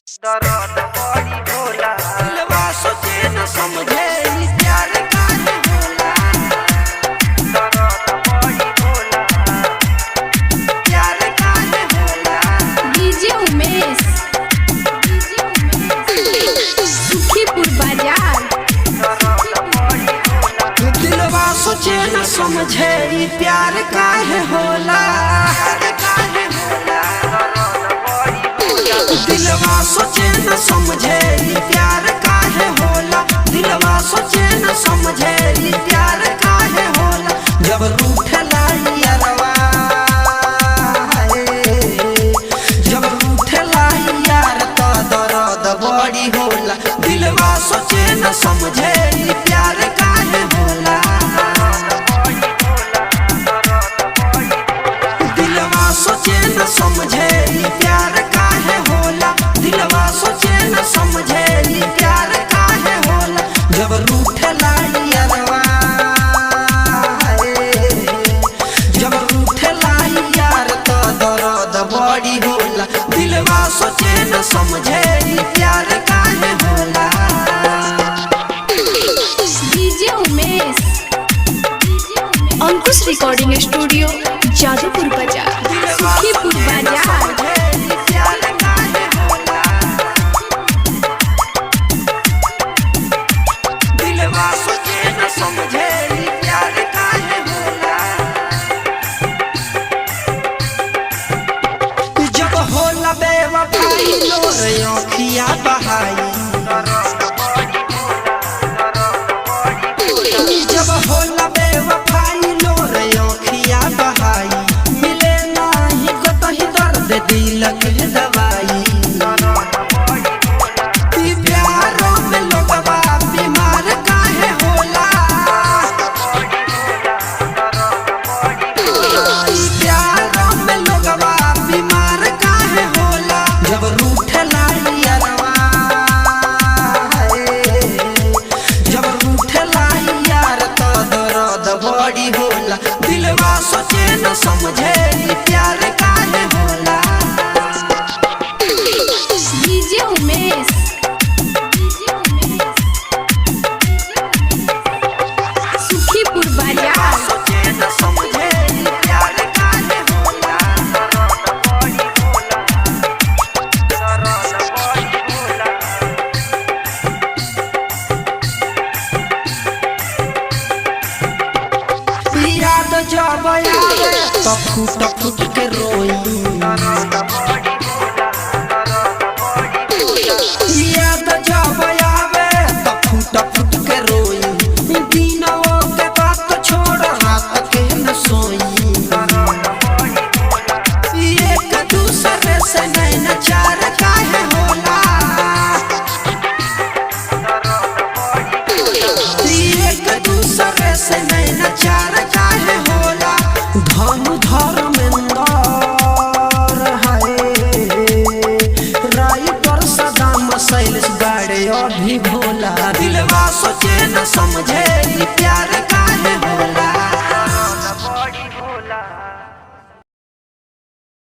दर्द बड़ी होला, दिलवा सोचे न समझे ई प्यार काहे होला। दर्द बड़ी होला, प्यार काहे होला। डीजे उमेश सुखीपुर बाजार। दर्द बड़ी होला, दिलवा सोचे न समझे ई प्यार काहे होला। दिलवा सोचे न समझे ई प्यार काहे होला। दिलवा सोचे न समझे ई प्यार काहे होला। जब रूठला यारवा, जब रूठला यार तो दर्द बड़ी होला। दिलवा सोचे न समझे ई प्यार काहे होला। दिलवा सोचे न समझे ई प्यार काहे होला। दिलवा सोचे न समझे ई प्यार काहे होला। जब रूठला यारवा, जब रूठला यार तो दर्द बड़ी होला। दिलवा सोचे न समझे ई प्यार काहे होला। डीजे उमेश अंकुश रिकॉर्डिंग स्टूडियो जादूपुर बाजार सुखीपुर बाजार। दिलवा सोचे न समझे ई प्यार काहे होला। जब होला बेवफाई लोर आँखिया बहाई। जब होला बेवफाई लोर आँखिया बहाई। मिले नाही कतही दर्द दिल के दवाई। ई प्यारों में लोगवा बीमार काहे होला। ई प्यारों में लोगवा बीमार काहे होला। जब रूठला यारवा, जब रूठला यार तो दर्द बड़ी होला। दिलवा सोचे न समझे ई प्यार काहे होला। डीजे उमेश सुखीपुर बाजार। सोचे न समझे ई प्यार काहे होला। दर्द बड़ी होला। याद जब आवे तो फूट फूट के रोई। याद जब आवे तो फूट फूट के रोई। दिनों के बात छोड़ रात के न सोई। एक दूसरे से नैन चार काहे होला। एक दूसरे से नैन चार काहे होला। धन धर्मेंद्र है राइटर सदाम शैलेश बाड़े अभी भोला। दिलवा सोचे न समझे ई प्यार काहे होला।